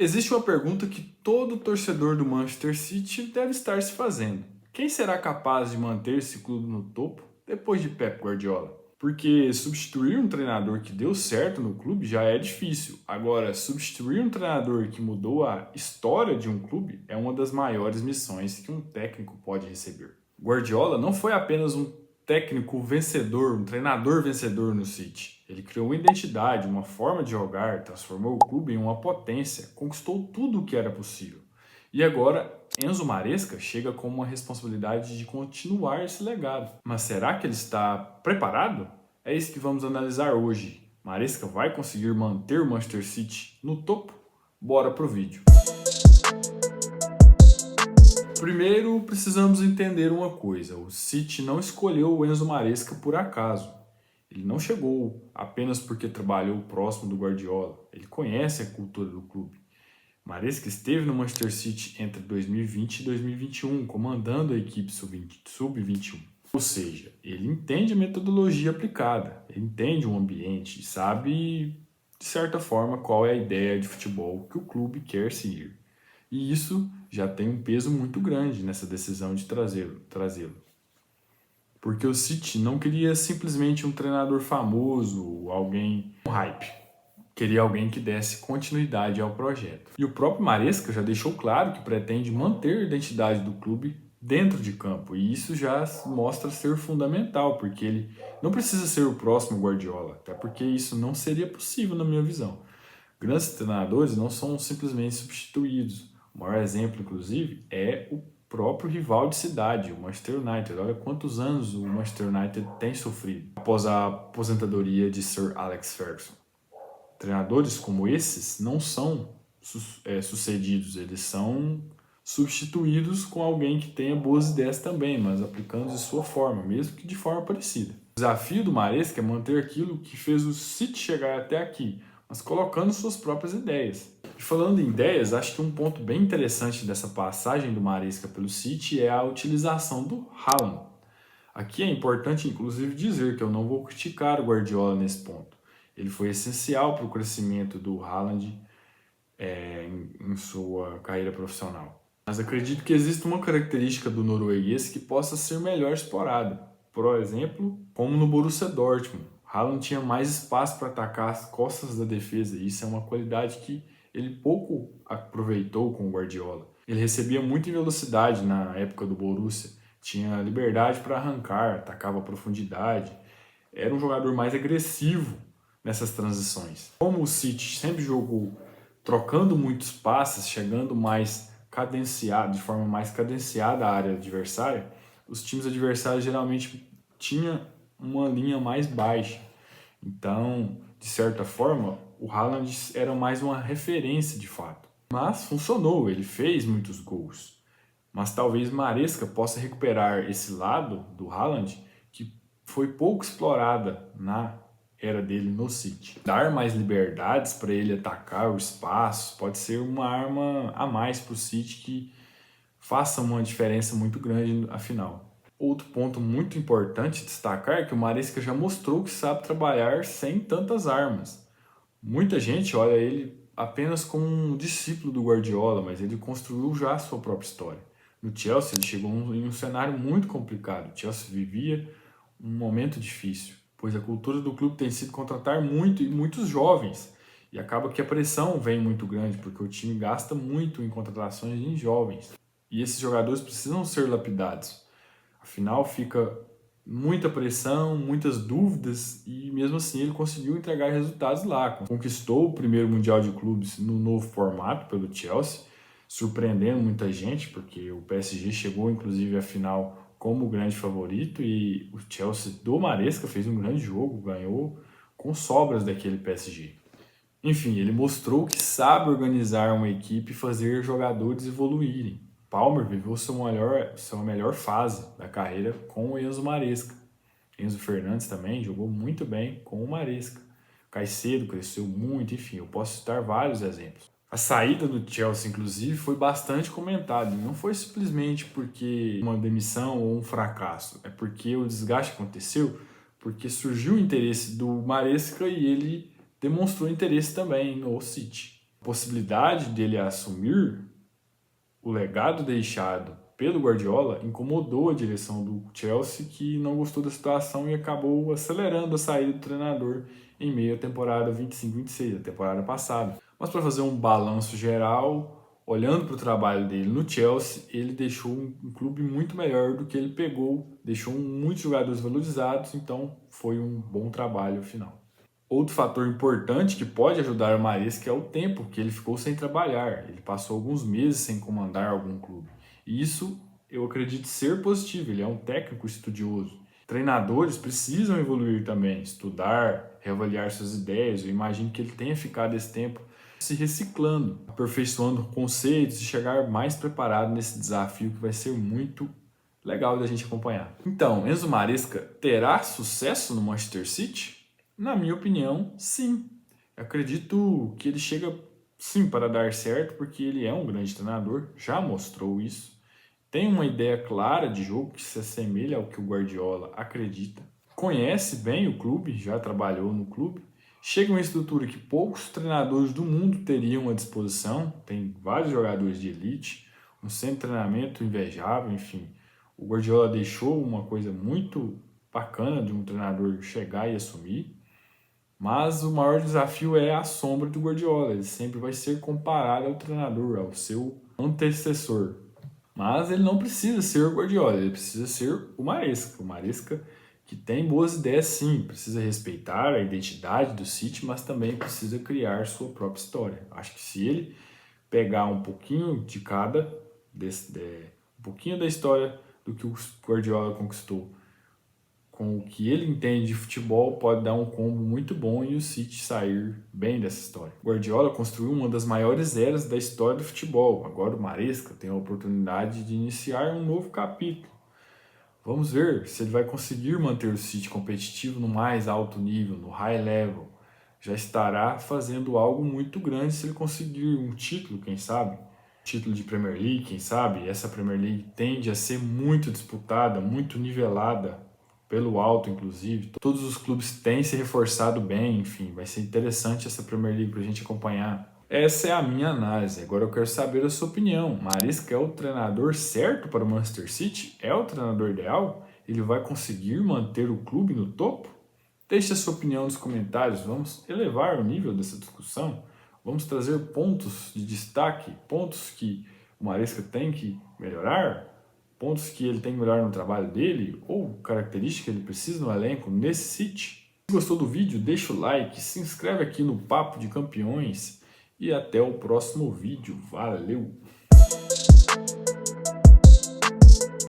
Existe uma pergunta que todo torcedor do Manchester City deve estar se fazendo. Quem será capaz de manter esse clube no topo depois de Pep Guardiola? Porque substituir um treinador que deu certo no clube já é difícil. Agora, substituir um treinador que mudou a história de um clube é uma das maiores missões que um técnico pode receber. Guardiola não foi apenas um técnico vencedor, um treinador vencedor no City. Ele criou uma identidade, uma forma de jogar, transformou o clube em uma potência, conquistou tudo o que era possível. E agora, Enzo Maresca chega com uma responsabilidade de continuar esse legado. Mas será que ele está preparado? É isso que vamos analisar hoje. Maresca vai conseguir manter o Manchester City no topo? Bora pro vídeo. Primeiro, precisamos entender uma coisa: o City não escolheu o Enzo Maresca por acaso. Ele não chegou apenas porque trabalhou próximo do Guardiola. Ele conhece a cultura do clube. Maresca esteve no Manchester City entre 2020 e 2021, comandando a equipe sub-21. Ou seja, ele entende a metodologia aplicada, ele entende o ambiente e sabe, de certa forma, qual é a ideia de futebol que o clube quer seguir. E isso já tem um peso muito grande nessa decisão de trazê-lo. Porque o City não queria simplesmente um treinador famoso, alguém com hype. Queria alguém que desse continuidade ao projeto. E o próprio Maresca já deixou claro que pretende manter a identidade do clube dentro de campo. E isso já mostra ser fundamental, porque ele não precisa ser o próximo Guardiola, até porque isso não seria possível na minha visão. Grandes treinadores não são simplesmente substituídos. O maior exemplo, inclusive, é o próprio rival de cidade, o Manchester United. Olha quantos anos o Manchester United tem sofrido após a aposentadoria de Sir Alex Ferguson. Treinadores como esses não são sucedidos, eles são substituídos com alguém que tenha boas ideias também, mas aplicando de sua forma, mesmo que de forma parecida. O desafio do Maresca é manter aquilo que fez o City chegar até aqui, mas colocando suas próprias ideias. E falando em ideias, acho que um ponto bem interessante dessa passagem do Maresca pelo City é a utilização do Haaland. Aqui é importante, inclusive, dizer que eu não vou criticar o Guardiola nesse ponto. Ele foi essencial para o crescimento do Haaland em sua carreira profissional. Mas acredito que existe uma característica do norueguês que possa ser melhor explorada. Por exemplo, como no Borussia Dortmund. Haaland tinha mais espaço para atacar as costas da defesa, e isso é uma qualidade que ele pouco aproveitou com o Guardiola. Ele recebia muito em velocidade na época do Borussia, tinha liberdade para arrancar, atacava a profundidade, era um jogador mais agressivo nessas transições. Como o City sempre jogou trocando muitos passes, chegando mais cadenciado, de forma mais cadenciada à área adversária, os times adversários geralmente tinham uma linha mais baixa. Então, de certa forma, o Haaland era mais uma referência de fato. Mas funcionou, ele fez muitos gols. Mas talvez Maresca possa recuperar esse lado do Haaland que foi pouco explorada na era dele no City. Dar mais liberdades para ele atacar o espaço pode ser uma arma a mais para o City que faça uma diferença muito grande afinal. Outro ponto muito importante destacar é que o Maresca já mostrou que sabe trabalhar sem tantas armas. Muita gente olha ele apenas como um discípulo do Guardiola, mas ele construiu já a sua própria história. No Chelsea, ele chegou em um cenário muito complicado. O Chelsea vivia um momento difícil, pois a cultura do clube tem sido contratar muito e muitos jovens. E acaba que a pressão vem muito grande, porque o time gasta muito em contratações em jovens. E esses jogadores precisam ser lapidados. Afinal, fica muita pressão, muitas dúvidas e mesmo assim ele conseguiu entregar resultados lá. Conquistou o primeiro Mundial de Clubes no novo formato pelo Chelsea, surpreendendo muita gente, porque o PSG chegou inclusive à final como o grande favorito e o Chelsea do Maresca fez um grande jogo, ganhou com sobras daquele PSG. Enfim, ele mostrou que sabe organizar uma equipe e fazer jogadores evoluírem. Palmer viveu sua melhor fase da carreira com o Enzo Maresca. Enzo Fernandes também jogou muito bem com o Maresca. Caicedo cresceu muito, enfim, eu posso citar vários exemplos. A saída do Chelsea, inclusive, foi bastante comentada. Não foi simplesmente porque uma demissão ou um fracasso. É porque o desgaste aconteceu, porque surgiu o interesse do Maresca e ele demonstrou interesse também no City. A possibilidade dele assumir o legado deixado pelo Guardiola incomodou a direção do Chelsea, que não gostou da situação e acabou acelerando a saída do treinador em meio à temporada 25-26, a temporada passada. Mas para fazer um balanço geral, olhando para o trabalho dele no Chelsea, ele deixou um clube muito melhor do que ele pegou, deixou muitos jogadores valorizados, então foi um bom trabalho final. Outro fator importante que pode ajudar o Maresca é o tempo que ele ficou sem trabalhar. Ele passou alguns meses sem comandar algum clube. E isso eu acredito ser positivo, ele é um técnico estudioso. Treinadores precisam evoluir também, estudar, reavaliar suas ideias. Eu imagino que ele tenha ficado esse tempo se reciclando, aperfeiçoando conceitos e chegar mais preparado nesse desafio que vai ser muito legal da gente acompanhar. Então, Enzo Maresca terá sucesso no Manchester City? Na minha opinião, sim. Eu acredito que ele chega sim para dar certo, porque ele é um grande treinador, já mostrou isso. Tem uma ideia clara de jogo que se assemelha ao que o Guardiola acredita. Conhece bem o clube, já trabalhou no clube. Chega uma estrutura que poucos treinadores do mundo teriam à disposição. Tem vários jogadores de elite, um centro de treinamento invejável, enfim. O Guardiola deixou uma coisa muito bacana de um treinador chegar e assumir. Mas o maior desafio é a sombra do Guardiola. Ele sempre vai ser comparado ao treinador, ao seu antecessor. Mas ele não precisa ser o Guardiola, ele precisa ser o Maresca. O Maresca que tem boas ideias sim, precisa respeitar a identidade do City, mas também precisa criar sua própria história. Acho que se ele pegar um pouquinho de cada, um pouquinho da história do que o Guardiola conquistou, com o que ele entende de futebol, pode dar um combo muito bom e o City sair bem dessa história. O Guardiola construiu uma das maiores eras da história do futebol. Agora o Maresca tem a oportunidade de iniciar um novo capítulo. Vamos ver se ele vai conseguir manter o City competitivo no mais alto nível, no high level. Já estará fazendo algo muito grande se ele conseguir um título, quem sabe? Título de Premier League, quem sabe? Essa Premier League tende a ser muito disputada, muito nivelada, pelo alto, inclusive. Todos os clubes têm se reforçado bem, enfim, vai ser interessante essa Premier League para a gente acompanhar. Essa é a minha análise. Agora eu quero saber a sua opinião. Maresca é o treinador certo para o Manchester City? É o treinador ideal? Ele vai conseguir manter o clube no topo? Deixe a sua opinião nos comentários. Vamos elevar o nível dessa discussão. Vamos trazer pontos de destaque, pontos que o Maresca tem que melhorar, pontos que ele tem que melhorar no trabalho dele, ou características que ele precisa no elenco nesse City. Se gostou do vídeo, deixa o like, se inscreve aqui no Papo de Campeões e até o próximo vídeo. Valeu!